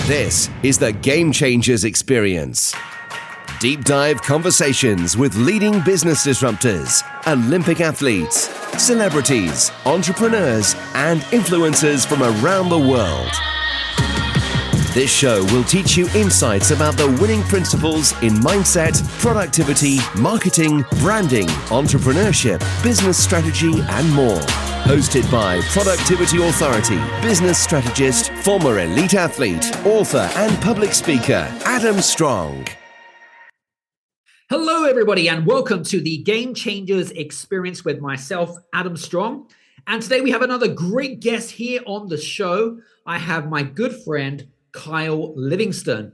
This is the Game Changers Experience. Deep dive conversations with leading business disruptors, Olympic athletes, celebrities, entrepreneurs, and influencers from around the world. This show will teach you insights about the winning principles in mindset, productivity, marketing, branding, entrepreneurship, business strategy, and more. Hosted by Productivity Authority, business strategist, former elite athlete, author, and public speaker, Adam Strong. Hello, everybody, and welcome to the Game Changers Experience with myself, Adam Strong. And today we have another great guest here on the show. I have my good friend, Kyle Livingston.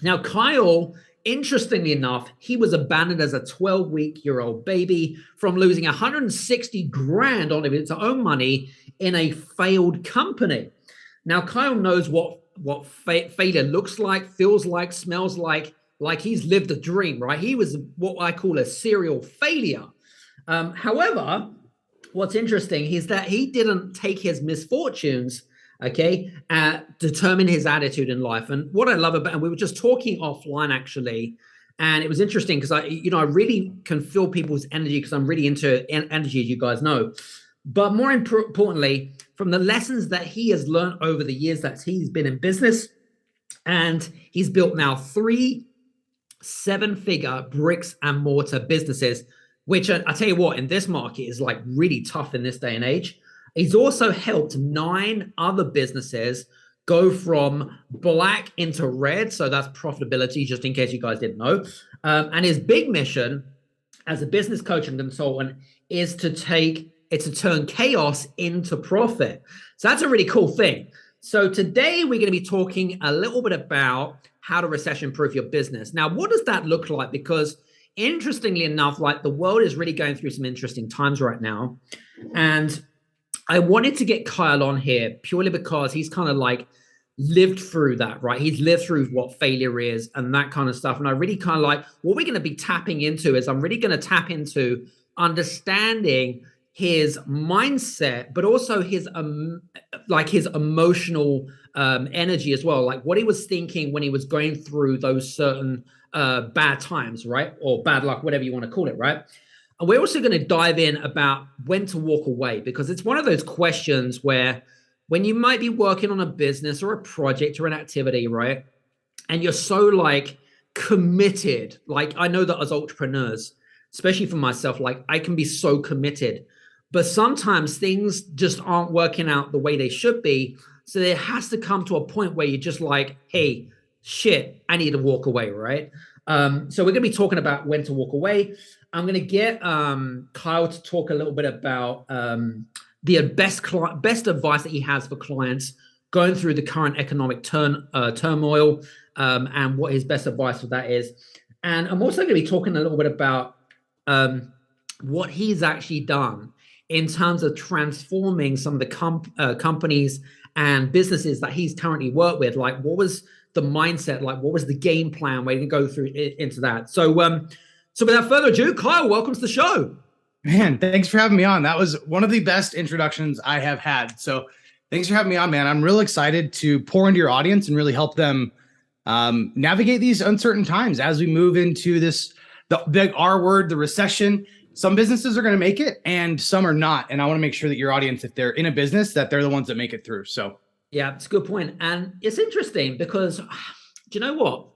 Now, Kyle, interestingly enough, he was abandoned as a 12-week-old baby from losing 160 grand on his own money in a failed company. Now, Kyle knows what failure looks like, feels like, smells like he's lived a dream, right? He was what I call a serial failure. However, what's interesting is that he didn't take his misfortunes determine his attitude in life. And what I love about, and we were just talking offline actually, and it was interesting because I really can feel people's energy because I'm really into energy, as you guys know. But more importantly, from the lessons that he has learned over the years that he's been in business, and he's built now 3 7-figure bricks and mortar businesses, which I tell you what, in this market is like really tough in this day and age. He's also helped 9 other businesses go from black into red. So that's profitability, just in case you guys didn't know. And his big mission as a business coach and consultant is to turn chaos into profit. So that's a really cool thing. So today we're going to be talking a little bit about how to recession-proof your business. Now, what does that look like? Because interestingly enough, like the world is really going through some interesting times right now. And I wanted to get Kyle on here purely because he's kind of like lived through that, right? He's lived through what failure is and that kind of stuff. And I really kind of like what we're going to be tapping into is I'm really going to tap into understanding his mindset, but also his emotional energy as well, like what he was thinking when he was going through those certain bad times, right? Or bad luck, whatever you want to call it, right? And we're also going to dive in about when to walk away, because it's one of those questions where when you might be working on a business or a project or an activity, right? And you're so like committed, like I know that as entrepreneurs, especially for myself, like I can be so committed, but sometimes things just aren't working out the way they should be. So there has to come to a point where you're just like, hey, shit, I need to walk away, right? So we're going to be talking about when to walk away. I'm going to get Kyle to talk a little bit about the best advice that he has for clients going through the current economic turmoil and what his best advice for that is. And I'm also going to be talking a little bit about what he's actually done in terms of transforming some of the companies and businesses that he's currently worked with. Like, what was the mindset? Like, what was the game plan? We're going to go through into that. So without further ado, Kyle, welcome to the show. Man, thanks for having me on. That was one of the best introductions I have had. So thanks for having me on, man. I'm real excited to pour into your audience and really help them navigate these uncertain times as we move into the big R word, the recession. Some businesses are going to make it and some are not. And I want to make sure that your audience, if they're in a business, that they're the ones that make it through. So yeah, it's a good point. And it's interesting because do you know what?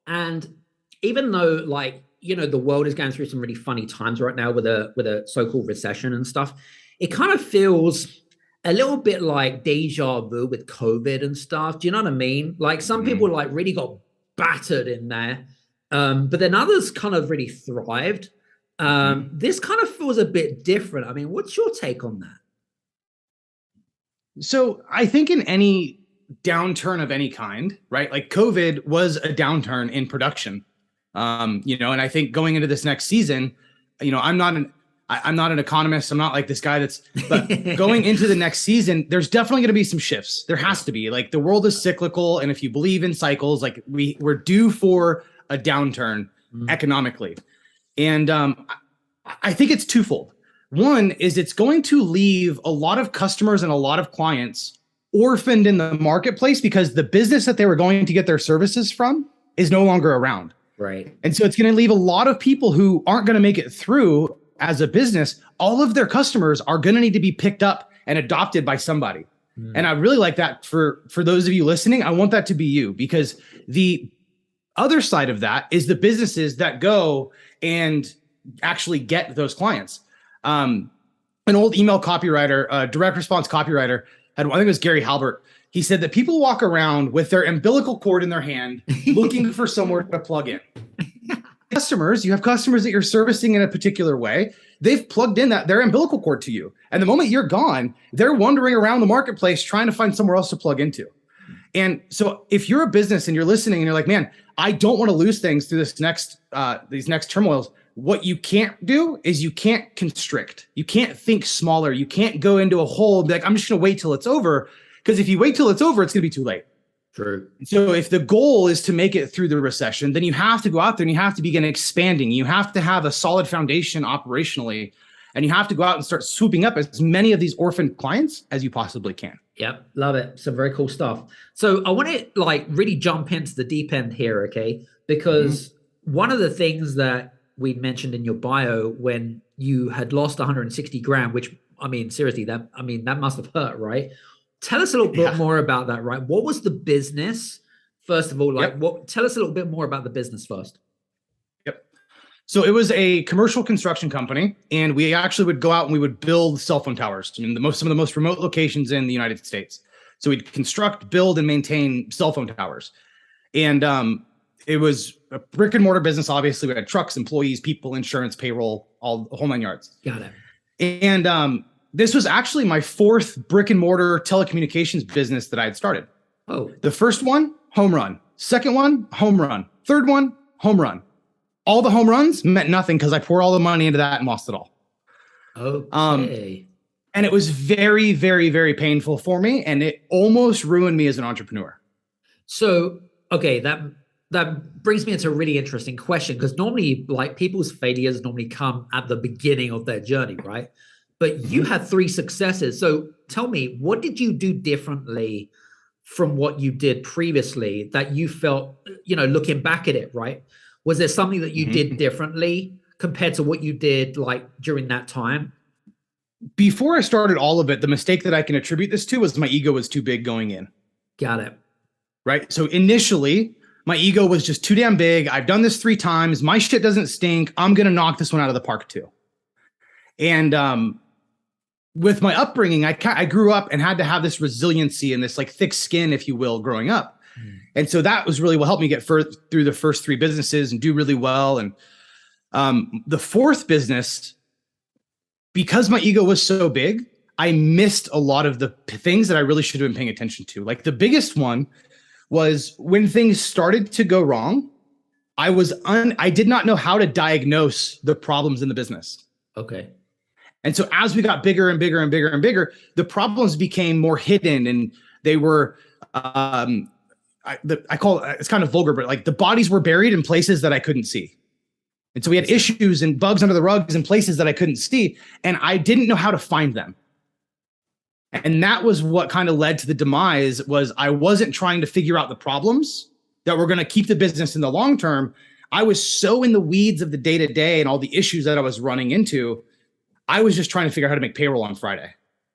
And even though the world is going through some really funny times right now with a so-called recession and stuff, it kind of feels a little bit like deja vu with COVID and stuff. Do you know what I mean? Like some people like really got battered in there, but then others kind of really thrived. This kind of feels a bit different. I mean, what's your take on that? So I think in any downturn of any kind, right? Like COVID was a downturn in production. And I think going into this next season, I'm not an economist. I'm not like this guy but going into the next season, there's definitely going to be some shifts. There has to be. Like the world is cyclical. And if you believe in cycles, like we're due for a downturn economically. And I think it's twofold. One is it's going to leave a lot of customers and a lot of clients orphaned in the marketplace because the business that they were going to get their services from is no longer around. Right. And so it's going to leave a lot of people who aren't going to make it through as a business. All of their customers are going to need to be picked up and adopted by somebody. And I really like that for those of you listening. I want that to be you, because the other side of that is the businesses that go and actually get those clients. An old email copywriter, direct response copywriter, I think it was Gary Halbert. He said that people walk around with their umbilical cord in their hand looking for somewhere to plug in. Customers, you have customers that you're servicing in a particular way. They've plugged in their umbilical cord to you. And the moment you're gone, they're wandering around the marketplace trying to find somewhere else to plug into. And so if you're a business and you're listening and you're like, man, I don't want to lose things through these next turmoils, what you can't do is you can't constrict. You can't think smaller. You can't go into a hole and be like, I'm just going to wait till it's over. Because if you wait till it's over, it's going to be too late. True. So if the goal is to make it through the recession, then you have to go out there and you have to begin expanding. You have to have a solid foundation operationally, and you have to go out and start swooping up as many of these orphan clients as you possibly can. Yep. Love it. Some very cool stuff. So I want to really jump into the deep end here. Okay. Because one of the things that we mentioned in your bio when you had lost 160 grand, which seriously, that must have hurt, right? Tell us a little bit more about that, right? What was the business? First of all, tell us a little bit more about the business first. Yep. So it was a commercial construction company, and we actually would go out and we would build cell phone towers in some of the most remote locations in the United States. So we'd construct, build, and maintain cell phone towers. And it was a brick and mortar business. Obviously, we had trucks, employees, people, insurance, payroll, all the whole 9 yards. Got it. And this was actually my fourth brick and mortar telecommunications business that I had started. Oh, the first one, home run. Second one, home run. Third one, home run. All the home runs meant nothing because I poured all the money into that and lost it all. Okay. And it was very, very, very painful for me. And it almost ruined me as an entrepreneur. So, okay, that brings me into a really interesting question, because normally people's failures normally come at the beginning of their journey, right? But you had 3 successes. So tell me, what did you do differently from what you did previously that you felt, looking back at it, right? Was there something that you did differently compared to what you did during that time? Before I started all of it, the mistake that I can attribute this to was my ego was too big going in. Got it. Right. So initially, my ego was just too damn big. I've done this 3 times. My shit doesn't stink. I'm going to knock this one out of the park too. And with my upbringing, I grew up and had to have this resiliency and this thick skin, if you will, growing up. And so that was really what helped me get through the first 3 businesses and do really well. And the fourth business, because my ego was so big, I missed a lot of the things that I really should have been paying attention to. The biggest one was when things started to go wrong, I did not know how to diagnose the problems in the business. Okay. And so as we got bigger and bigger and bigger and bigger, the problems became more hidden, and they were, I call it, it's kind of vulgar, but the bodies were buried in places that I couldn't see. And so we had issues and bugs under the rugs in places that I couldn't see, and I didn't know how to find them. And that was what kind of led to the demise. Was I wasn't trying to figure out the problems that were going to keep the business in the long term. I was so in the weeds of the day-to-day and all the issues that I was running into. I was just trying to figure out how to make payroll on Friday.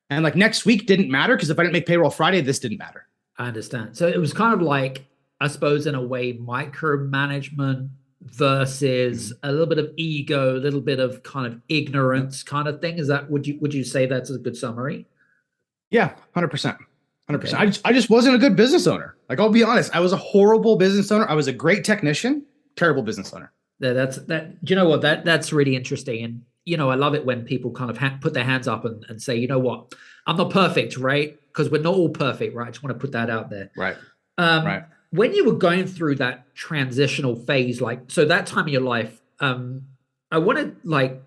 And next week didn't matter, because if I didn't make payroll Friday, this didn't matter. I understand. So it was kind of I suppose in a way, micromanagement versus a little bit of ego, a little bit of kind of ignorance kind of thing. Is that, would you say that's a good summary? Yeah, 100%. 100%. I just wasn't a good business owner. I'll be honest. I was a horrible business owner. I was a great technician, terrible business owner. Yeah, do you know what? That's really interesting. And, I love it when people kind of put their hands up and say, you know what, I'm not perfect, right? Because we're not all perfect, right? I just want to put that out there. Right. Right. When you were going through that transitional phase, so that time in your life, I want to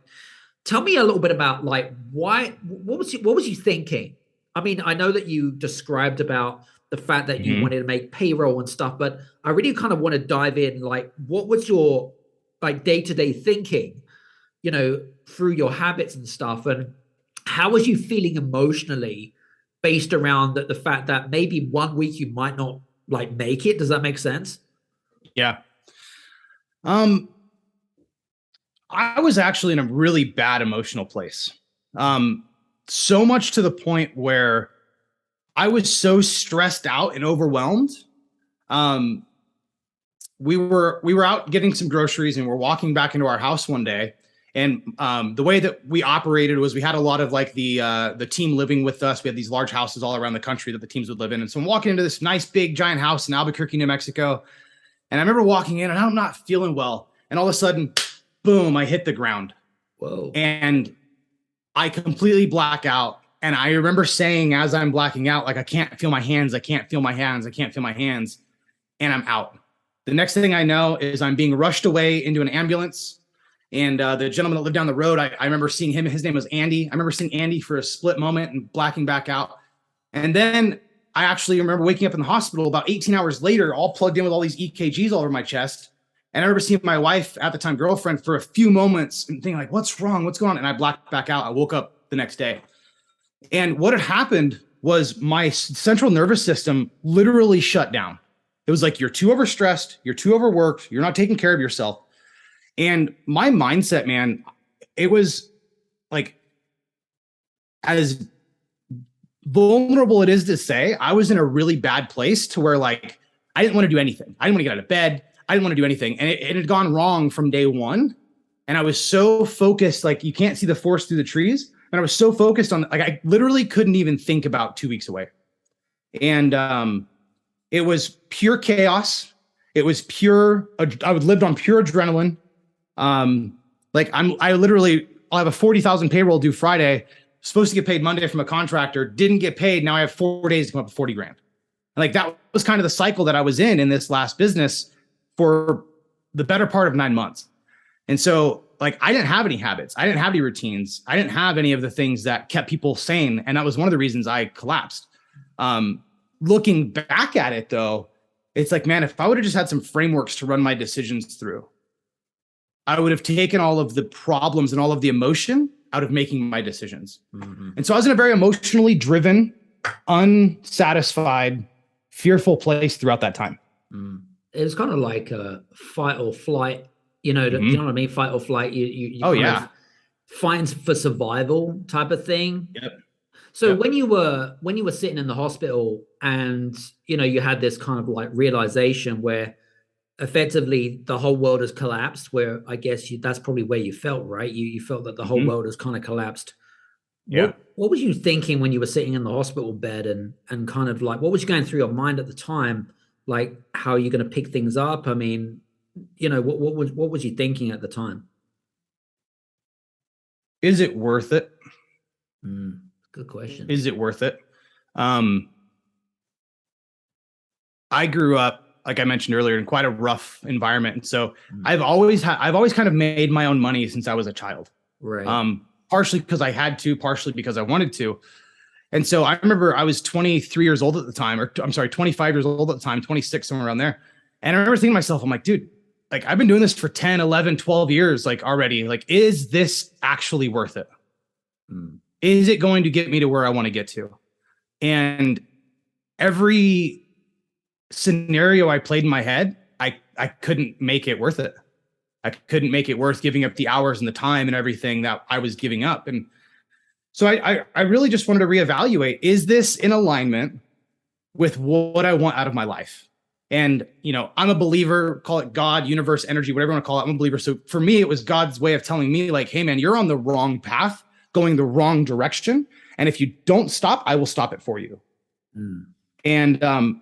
tell me a little bit about what was you thinking? I know that you described about the fact that you wanted to make payroll and stuff, but I really kind of want to dive in, what was your day-to-day thinking, through your habits and stuff, and how was you feeling emotionally based around the fact that maybe 1 week you might not like make it. Does that make sense? Yeah. I was actually in a really bad emotional place. So much to the point where I was so stressed out and overwhelmed. We were out getting some groceries and we're walking back into our house one day. And the way that we operated was we had a lot of like the team living with us. We had these large houses all around the country that the teams would live in. And so I'm walking into this nice big giant house in Albuquerque, New Mexico. And I remember walking in and I'm not feeling well. And all of a sudden, boom, I hit the ground. Whoa. And I completely black out. And I remember saying as I'm blacking out, like, I can't feel my hands. I can't feel my hands. I can't feel my hands. And I'm out. The next thing I know is I'm being rushed away into an ambulance. And the gentleman that lived down the road, I remember seeing him. His name was Andy. I remember seeing Andy for a split moment and blacking back out. And then I actually remember waking up in the hospital about 18 hours later, all plugged in with all these EKGs all over my chest. And I remember seeing my wife, at the time girlfriend, for a few moments and thinking like, what's wrong? What's going on? And I blacked back out. I woke up the next day. And what had happened was my central nervous system literally shut down. It was like, you're too overstressed. You're too overworked. You're not taking care of yourself. And my mindset, man, it was like, as vulnerable it is to say, I was in a really bad place to where like, I didn't want to do anything. I didn't want to get out of bed. I didn't want to do anything. And it had gone wrong from day one. And I was so focused, like you can't see the forest through the trees. And I was so focused on, like, I literally couldn't even think about 2 weeks away. And it was pure chaos. It was pure, I would lived on pure adrenaline. I'll have a 40,000 payroll due Friday, supposed to get paid Monday from a contractor, didn't get paid. Now I have 4 days to come up with 40 grand. And like, that was kind of the cycle that I was in this last business for the better part of 9 months. And so like, I didn't have any habits. I didn't have any routines. I didn't have any of the things that kept people sane. And that was one of the reasons I collapsed. Looking back at it though, it's like, man, if I would have just had some frameworks to run my decisions through, I would have taken all of the problems and all of the emotion out of making my decisions. Mm-hmm. And so I was in a very emotionally driven, unsatisfied, fearful place throughout that time. Mm. It was kind of like a fight or flight, you know, you know what I mean? Fight or flight. You fights for survival type of thing. Yep. So when you were sitting in the hospital and, you know, you had this kind of like realization where effectively the whole world has collapsed, where I guess that's probably where you felt, right? You felt that the whole world has kind of collapsed. Yeah. What was you thinking when you were sitting in the hospital bed and kind of like, what was going through your mind at the time? Like, how are you going to pick things up? I mean, you know, what was you thinking at the time? Is it worth it? Good question. Is it worth it? I grew up, like I mentioned earlier, in quite a rough environment. And so I've always kind of made my own money since I was a child. Right. Partially because I had to, partially because I wanted to. And so I remember I was 23 years old at the time, or I'm sorry, 25 years old at the time, 26, somewhere around there. And I remember thinking to myself, I'm like, dude, like I've been doing this for 10, 11, 12 years, like already, like, is this actually worth it? Is it going to get me to where I want to get to? And every scenario I played in my head, I couldn't make it worth it. I couldn't make it worth giving up the hours and the time and everything that I was giving up. And so I really just wanted to reevaluate, is this in alignment with what I want out of my life? And, you know, I'm a believer, call it God, universe, energy, whatever you want to call it. I'm a believer. So for me, it was God's way of telling me like, hey man, you're on the wrong path, going the wrong direction. And if you don't stop, I will stop it for you. And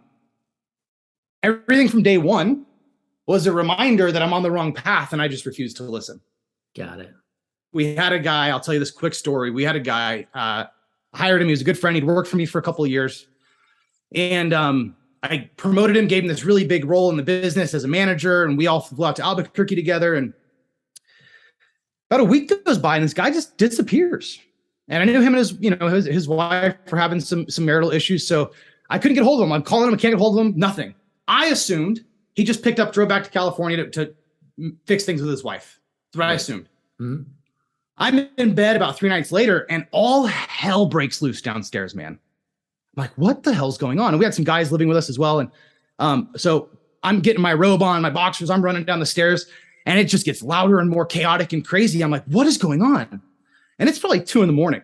everything from day one was a reminder that I'm on the wrong path, and I just refused to listen. Got it. We had a guy, I'll tell you this quick story. We had a guy, hired him. He was a good friend. He'd worked for me for a couple of years. And I promoted him, gave him this really big role in the business as a manager. And we all flew out to Albuquerque together. And about a week goes by and this guy just disappears. And I knew him and his wife were having some marital issues. So I couldn't get hold of him. I'm calling him, I can't get hold of him, nothing. I assumed he just picked up, drove back to California to fix things with his wife. That's what I assumed. I'm in bed about 3 nights later and all hell breaks loose downstairs, man. I'm like, what the hell's going on? And we had some guys living with us as well. And so I'm getting my robe on, my boxers, I'm running down the stairs, and it just gets louder and more chaotic and crazy. I'm like, what is going on? And it's probably 2 a.m.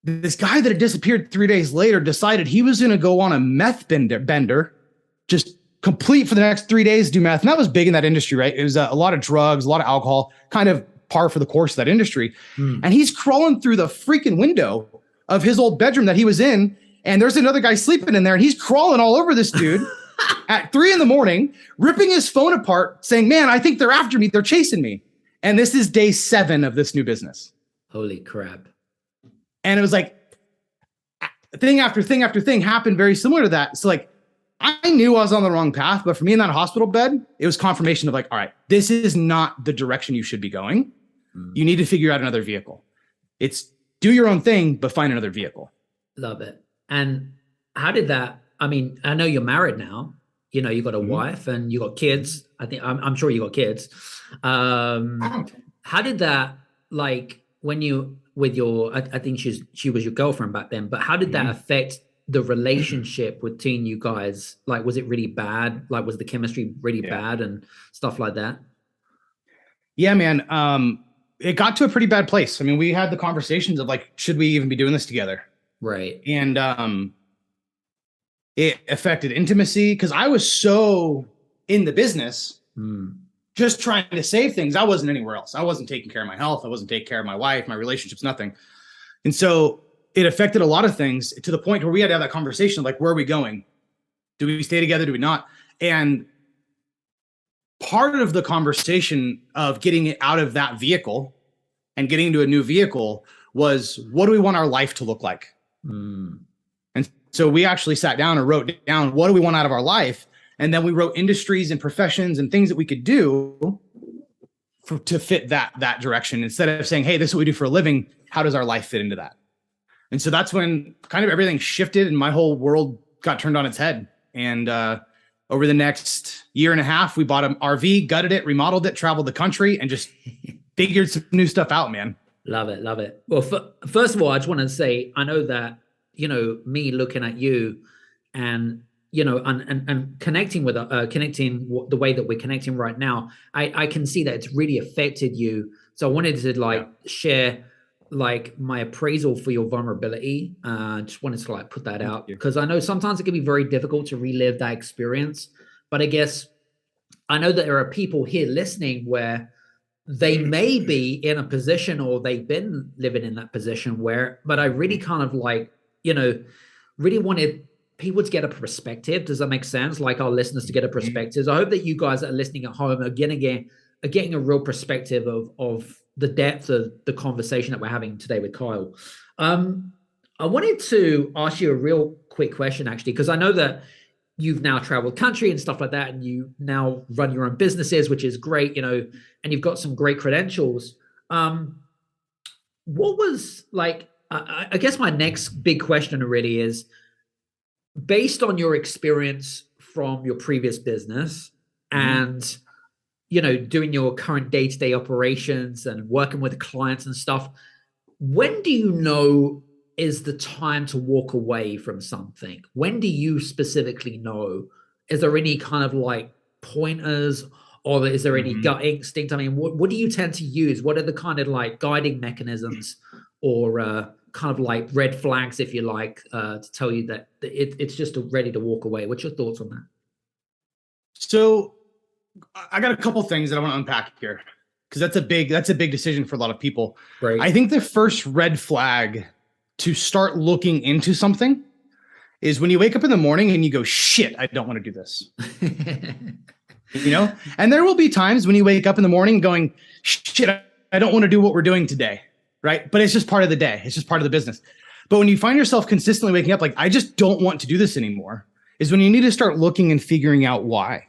This guy that had disappeared 3 days later decided he was going to go on a meth bender, just complete for the next 3 days, do meth. And that was big in that industry, right? It was a lot of drugs, a lot of alcohol, kind of par for the course of that industry. And he's crawling through the freaking window of his old bedroom that he was in. And there's another guy sleeping in there, and he's crawling all over this dude at 3 a.m, ripping his phone apart, saying, man, I think they're after me. They're chasing me. And this is day 7 of this new business. Holy crap. And it was like thing after thing after thing happened very similar to that. So like, I knew I was on the wrong path, but for me in that hospital bed, it was confirmation of like, all right, this is not the direction you should be going. You need to figure out another vehicle. It's do your own thing, but find another vehicle. Love it. And how did that, I mean, I know you're married now, you know, you got a wife and you got kids. I think, I'm sure you got kids. How did that, like when you, with your, I think she was your girlfriend back then, but how did that affect the relationship between you guys? Like, was it really bad? Like, was the chemistry really bad and stuff like that? Yeah, man. It got to a pretty bad place. I mean, we had the conversations of like, should we even be doing this together? Right. And it affected intimacy because I was so in the business, just trying to save things. I wasn't anywhere else. I wasn't taking care of my health. I wasn't taking care of my wife, my relationships, nothing. And so it affected a lot of things to the point where we had to have that conversation of like, where are we going? Do we stay together? Do we not? And part of the conversation of getting it out of that vehicle and getting into a new vehicle was, what do we want our life to look like? And so we actually sat down and wrote down, what do we want out of our life? And then we wrote industries and professions and things that we could do to fit that direction. Instead of saying, hey, this is what we do for a living, how does our life fit into that? And so that's when kind of everything shifted and my whole world got turned on its head. And over the next year and a half, we bought an RV, gutted it, remodeled it, traveled the country, and just figured some new stuff out, man. Love it. Love it. Well, first of all, I just want to say, I know that, you know, me looking at you and, you know, and connecting with, the way that we're connecting right now, I can see that it's really affected you. So I wanted to share like my appraisal for your vulnerability. Just wanted to like put that out because I know sometimes it can be very difficult to relive that experience, but I guess I know that there are people here listening where they may be in a position or they've been living in that position where, but I really kind of like, you know, really wanted people to get a perspective. Does that make sense? Like our listeners to get a perspective. So I hope that you guys that are listening at home are getting a real perspective of the depth of the conversation that we're having today with Kyle. I wanted to ask you a real quick question, actually, because I know that you've now traveled country and stuff like that, and you now run your own businesses, which is great, you know, and you've got some great credentials. What was like, I guess my next big question really is, based on your experience from your previous business and, you know, doing your current day-to-day operations and working with clients and stuff, when do you know is the time to walk away from something? When do you specifically know? Is there any kind of like pointers, or is there any gut instinct? I mean, what do you tend to use? What are the kind of like guiding mechanisms or kind of like red flags, if you like, to tell you that it's just ready to walk away? What's your thoughts on that? So I got a couple things that I want to unpack here, because that's a big decision for a lot of people. Right. I think the first red flag to start looking into something is when you wake up in the morning and you go, shit, I don't want to do this. You know? And there will be times when you wake up in the morning going, shit, I don't want to do what we're doing today. Right. But it's just part of the day. It's just part of the business. But when you find yourself consistently waking up like, I just don't want to do this anymore, is when you need to start looking and figuring out why.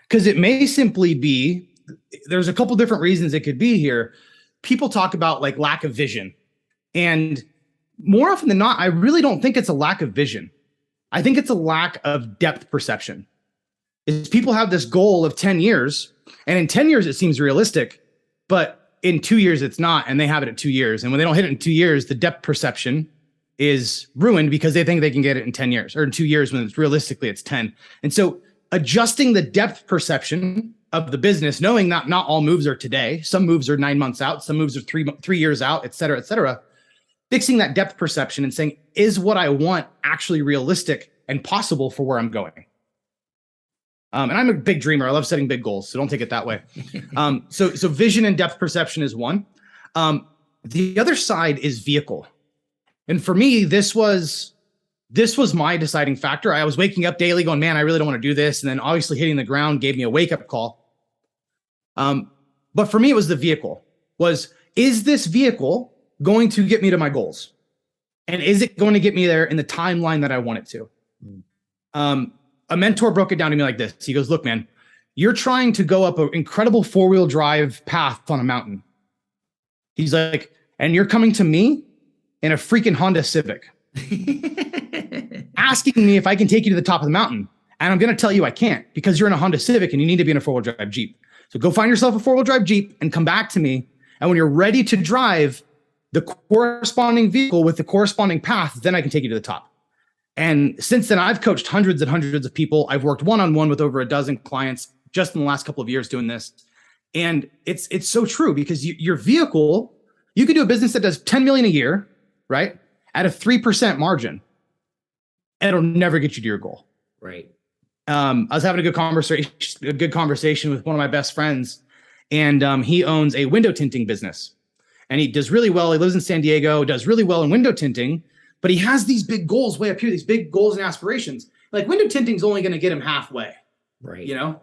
Because it may simply be, there's a couple different reasons it could be here. People talk about like lack of vision. And more often than not, I really don't think it's a lack of vision. I think it's a lack of depth perception. Is people have this goal of 10 years, and in 10 years, it seems realistic, but in 2 years, it's not, and they have it at 2 years. And when they don't hit it in 2 years, the depth perception is ruined because they think they can get it in 10 years or in 2 years when it's realistically it's 10. And so adjusting the depth perception of the business, knowing that not all moves are today, some moves are 9 months out, some moves are three years out, et cetera, fixing that depth perception and saying, is what I want actually realistic and possible for where I'm going? And I'm a big dreamer. I love setting big goals, so don't take it that way. So vision and depth perception is one. The other side is vehicle. And for me, this was my deciding factor. I was waking up daily going, man, I really don't want to do this. And then obviously hitting the ground gave me a wake-up call. But for me, it was the vehicle. Is this vehicle going to get me to my goals? And is it going to get me there in the timeline that I want it to? A mentor broke it down to me like this. He goes, look, man, you're trying to go up an incredible 4-wheel drive path on a mountain. He's like, and you're coming to me in a freaking Honda Civic, asking me if I can take you to the top of the mountain. And I'm going to tell you I can't, because you're in a Honda Civic and you need to be in a 4-wheel drive Jeep. So go find yourself a 4-wheel drive Jeep and come back to me. And when you're ready to drive the corresponding vehicle with the corresponding path, then I can take you to the top. And since then, I've coached hundreds and hundreds of people. I've worked one-on-one with over a dozen clients just in the last couple of years doing this. And it's so true, because your vehicle, you could do a business that does 10 million a year, right? At a 3% margin. And it'll never get you to your goal. Right. I was having a good conversation with one of my best friends, and he owns a window tinting business, and he does really well. He lives in San Diego, does really well in window tinting, but he has these big goals way up here, these big goals and aspirations. Like window tinting is only going to get him halfway. Right. You know,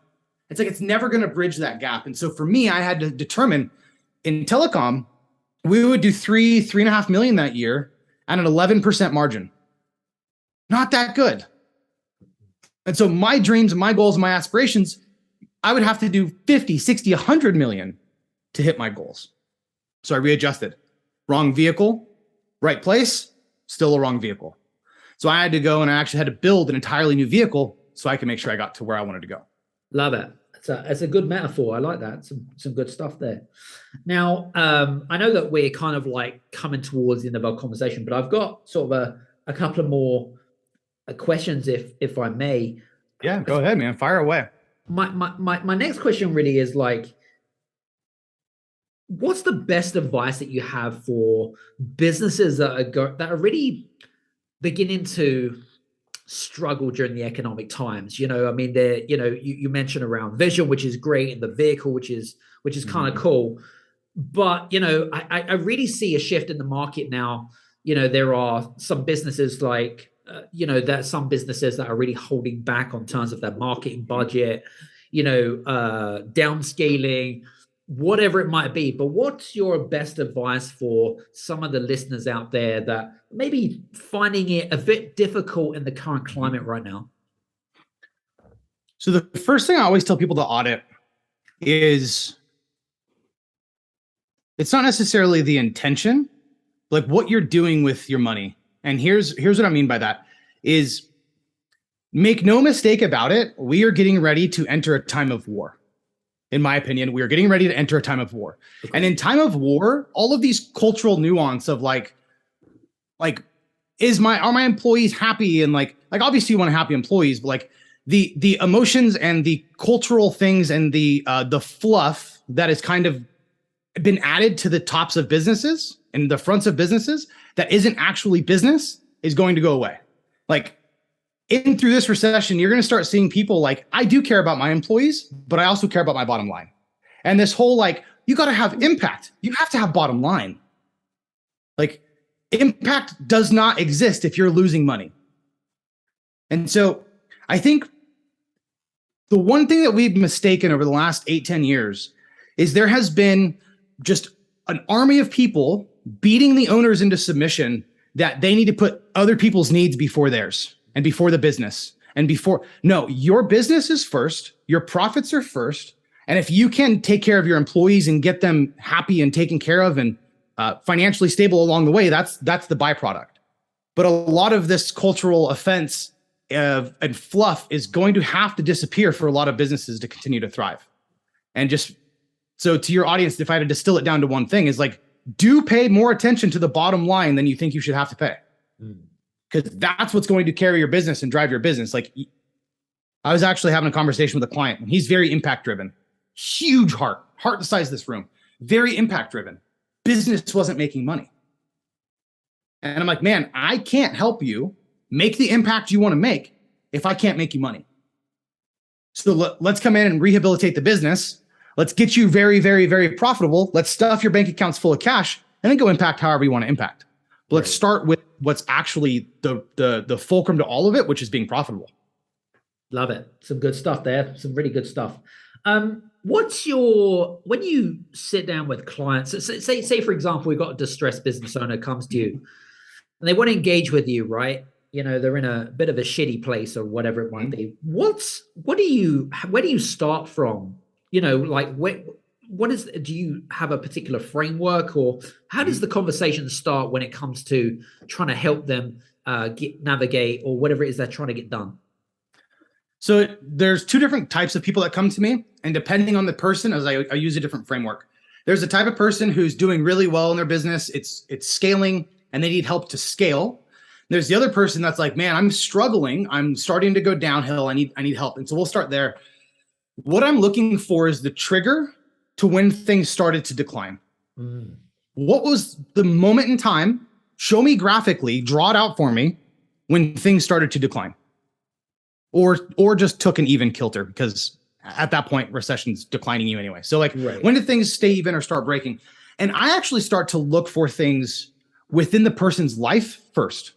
it's like, it's never going to bridge that gap. And so for me, I had to determine in telecom, we would do 3.5 million that year at an 11% margin. Not that good. And so my dreams, my goals, my aspirations, I would have to do 50, 60, 100 million to hit my goals. So I readjusted. Wrong vehicle, right place, still a wrong vehicle. So I had to go and I actually had to build an entirely new vehicle so I could make sure I got to where I wanted to go. Love it. It's a good metaphor. I like that. Some good stuff there. Now, I know that we're kind of like coming towards the end of our conversation, but I've got sort of a couple of more questions, if I may. Yeah, go ahead, man. Fire away. My next question really is like, what's the best advice that you have for businesses that are really beginning to struggle during the economic times? You know, I mean, you mentioned around vision, which is great, and the vehicle, which is kind of cool. But, you know, I really see a shift in the market now. You know, there are some businesses like, there's some businesses that are really holding back on terms of their marketing budget, downscaling, whatever it might be. But what's your best advice for some of the listeners out there that maybe finding it a bit difficult in the current climate right now? So the first thing I always tell people to audit is, it's not necessarily the intention, like what you're doing with your money. And here's what I mean by that is, make no mistake about it. We are getting ready to enter a time of war. In my opinion, we are getting ready to enter a time of war. Okay. And in time of war, all of these cultural nuance of like, are my employees happy? And like obviously you want happy employees, but like the emotions and the cultural things and the fluff that has kind of been added to the tops of businesses and the fronts of businesses that isn't actually business is going to go away. Like through this recession, you're going to start seeing people like, I do care about my employees, but I also care about my bottom line. And this whole, like, you got to have impact. You have to have bottom line. Like, impact does not exist if you're losing money. And so I think the one thing that we've mistaken over the last 8-10 years is there has been just an army of people beating the owners into submission that they need to put other people's needs before theirs and before the business and no, your business is first, your profits are first. And if you can take care of your employees and get them happy and taken care of and financially stable along the way, that's the byproduct. But a lot of this cultural offense and fluff is going to have to disappear for a lot of businesses to continue to thrive. And just so to your audience, if I had to distill it down to one thing, is like, do pay more attention to the bottom line than you think you should have to pay. Because that's what's going to carry your business and drive your business. Like, I was actually having a conversation with a client, and he's very impact driven, huge heart the size of this room, very impact driven. Business wasn't making money. And I'm like, man, I can't help you make the impact you want to make if I can't make you money. So let's come in and rehabilitate the business. Let's get you very, very, very profitable. Let's stuff your bank accounts full of cash and then go impact however you want to impact. But let's start with what's actually the fulcrum to all of it, which is being profitable. Love it. Some good stuff there. Some really good stuff. When you sit down with clients, say for example, we've got a distressed business owner comes to you and they want to engage with you, right? They're in a bit of a shitty place or whatever it might be. Where do you start from? Do you have a particular framework, or how does the conversation start when it comes to trying to help them navigate or whatever it is they're trying to get done? So there's two different types of people that come to me, and depending on the person, as I use a different framework. There's a type of person who's doing really well in their business. It's scaling and they need help to scale. There's the other person that's like, man, I'm struggling. I'm starting to go downhill. I need help. And so we'll start there. What I'm looking for is the trigger to when things started to decline. What was the moment in time? Show me graphically, draw it out for me when things started to decline. Or just took an even kilter, because at that point, recession's declining you anyway. So when did things stay even or start breaking? And I actually start to look for things within the person's life first.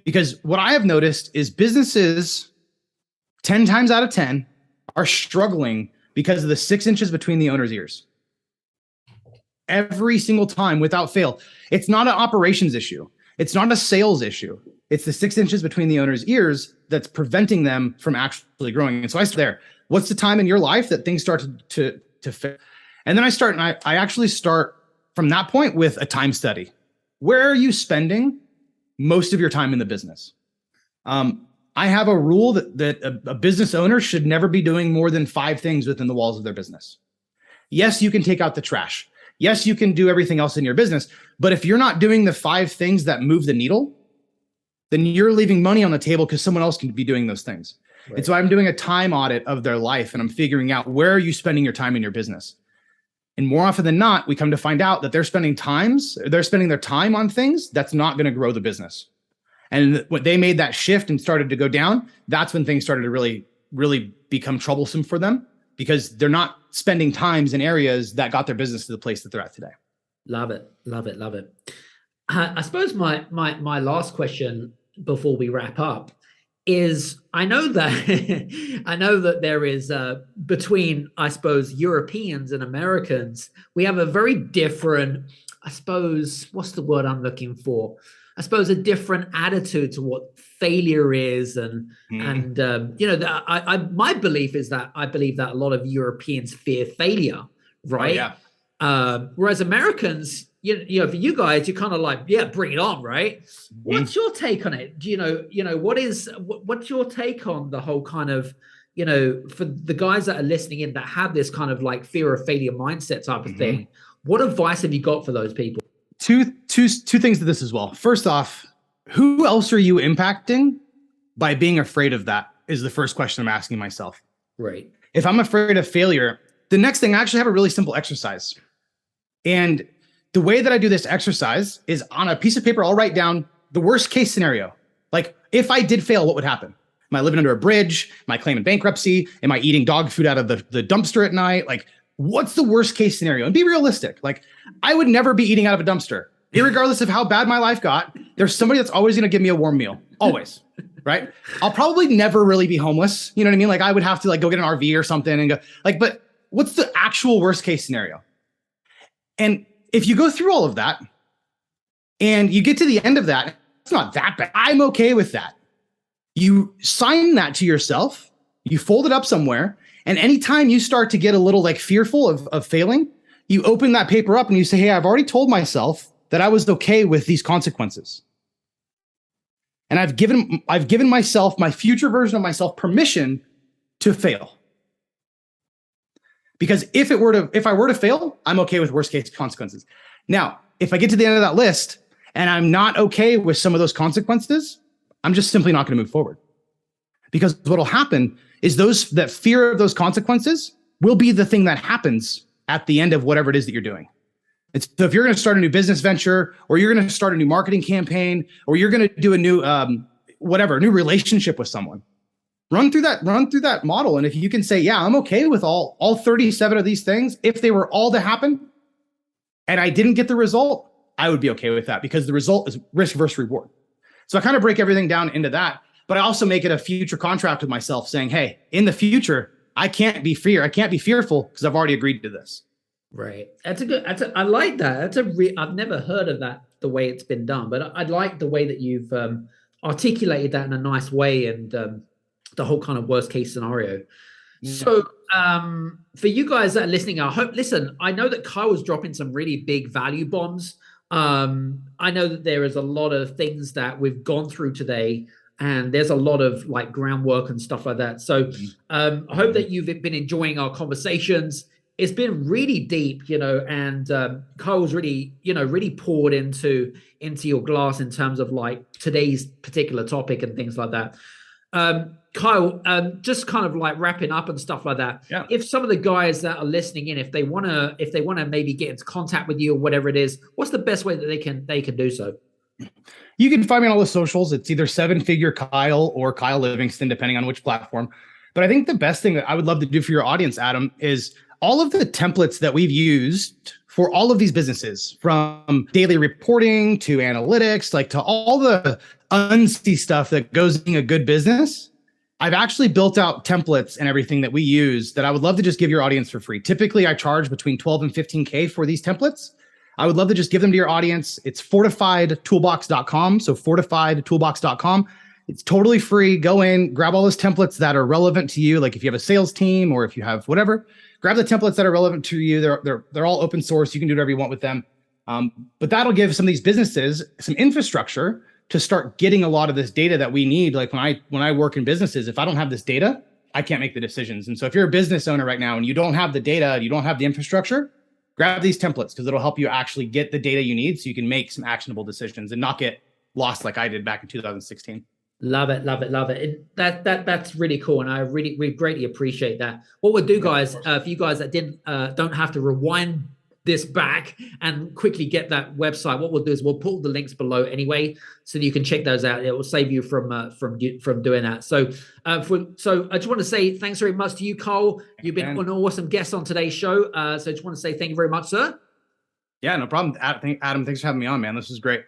Because what I have noticed is businesses 10 times out of 10 are struggling because of the 6 inches between the owner's ears. Every single time without fail. It's not an operations issue. It's not a sales issue. It's the 6 inches between the owner's ears that's preventing them from actually growing. And so I start there. What's the time in your life that things start to fail? And then I actually start from that point with a time study. Where are you spending most of your time in the business? I have a rule that a business owner should never be doing more than 5 things within the walls of their business. Yes, you can take out the trash. Yes, you can do everything else in your business. But if you're not doing the 5 things that move the needle, then you're leaving money on the table because someone else can be doing those things. Right. And so I'm doing a time audit of their life, and I'm figuring out, where are you spending your time in your business? And more often than not, we come to find out that they're spending their time on things that's not going to grow the business. And when they made that shift and started to go down, that's when things started to really, really become troublesome for them, because they're not spending times in areas that got their business to the place that they're at today. Love it. Love it. Love it. I suppose my last question before we wrap up is, I know that there is between, I suppose, Europeans and Americans, we have a very different, I suppose, what's the word I'm looking for? I suppose a different attitude to what failure is, and my belief is that I believe that a lot of Europeans fear failure, right? Oh, yeah. Whereas Americans, for you guys, you're kind of like, yeah, bring it on, right? Mm-hmm. What's your take on it? What's your take on the whole kind of, for the guys that are listening in that have this kind of like fear of failure mindset type of thing? What advice have you got for those people? Two things to this as well. First off, who else are you impacting by being afraid of that is the first question I'm asking myself. Right. If I'm afraid of failure, the next thing, I actually have a really simple exercise. And the way that I do this exercise is, on a piece of paper, I'll write down the worst case scenario. Like, if I did fail, what would happen? Am I living under a bridge? Am I claiming bankruptcy? Am I eating dog food out of the dumpster at night? Like, what's the worst case scenario? And be realistic. Like, I would never be eating out of a dumpster. Irregardless of how bad my life got, there's somebody that's always going to give me a warm meal. Always. Right? I'll probably never really be homeless. You know what I mean? Like, I would have to go get an RV or something and go but what's the actual worst case scenario? And if you go through all of that and you get to the end of that, it's not that bad. I'm okay with that. You sign that to yourself, you fold it up somewhere, and anytime you start to get a little fearful of failing, you open that paper up and you say, hey, I've already told myself that I was okay with these consequences. And I've given myself, my future version of myself, permission to fail. Because if I were to fail, I'm okay with worst case consequences. Now, if I get to the end of that list and I'm not okay with some of those consequences, I'm just simply not going to move forward. Because what'll happen is that fear of those consequences will be the thing that happens at the end of whatever it is that you're doing. And so if you're going to start a new business venture, or you're going to start a new marketing campaign, or you're going to do a new new relationship with someone, run through that model. And if you can say, yeah, I'm okay with all 37 of these things, if they were all to happen and I didn't get the result, I would be okay with that, because the result is risk versus reward. So I kind of break everything down into that, but I also make it a future contract with myself saying, hey, in the future, I can't be fearful because I've already agreed to this. Right. I like that. I've never heard of that, the way it's been done, but I like the way that you've articulated that in a nice way, and the whole kind of worst case scenario. Yeah. So for you guys that are listening, I know that Kyle was dropping some really big value bombs. I know that there is a lot of things that we've gone through today, and there's a lot of like groundwork and stuff like that. So I hope that you've been enjoying our conversations. It's been really deep, and Kyle's really, really poured into your glass in terms of like today's particular topic and things like that. Kyle, just kind of like wrapping up and stuff like that. Yeah. If some of the guys that are listening in, if they want to maybe get into contact with you or whatever it is, what's the best way that they can do so? You can find me on all the socials. It's either 7-Figure Kyle or Kyle Livingston, depending on which platform. But I think the best thing that I would love to do for your audience, Adam, is all of the templates that we've used for all of these businesses, from daily reporting to analytics, like to all the unsee stuff that goes in a good business. I've actually built out templates and everything that we use that I would love to just give your audience for free. Typically, I charge between 12 and 15K for these templates. I would love to just give them to your audience. It's fortifiedtoolbox.com. So fortifiedtoolbox.com. It's totally free. Go in, grab all those templates that are relevant to you. Like if you have a sales team or if you have whatever, grab the templates that are relevant to you. They're all open source. You can do whatever you want with them. But that'll give some of these businesses some infrastructure to start getting a lot of this data that we need. Like when I work in businesses, if I don't have this data, I can't make the decisions. And so if you're a business owner right now and you don't have the data, you don't have the infrastructure, grab these templates, because it'll help you actually get the data you need so you can make some actionable decisions and not get lost like I did back in 2016. Love it, love it, love it. That's really cool, and we greatly appreciate that. What we'll do, guys, for you guys that don't have to rewind this back and quickly get that website, what we'll do is we'll put the links below anyway, so that you can check those out. It will save you from doing that. So I just want to say thanks very much to you, Cole. You've been an awesome guest on today's show. So I just want to say thank you very much, sir. Yeah, no problem. Adam, thanks for having me on, man. This was great.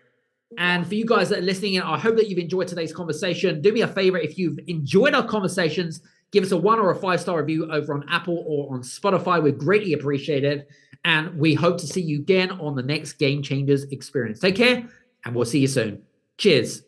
And for you guys that are listening in, I hope that you've enjoyed today's conversation. Do me a favor, if you've enjoyed our conversations, give us a 1 or a 5-star review over on Apple or on Spotify. We'd greatly appreciate it. And we hope to see you again on the next Game Changers experience. Take care, and we'll see you soon. Cheers.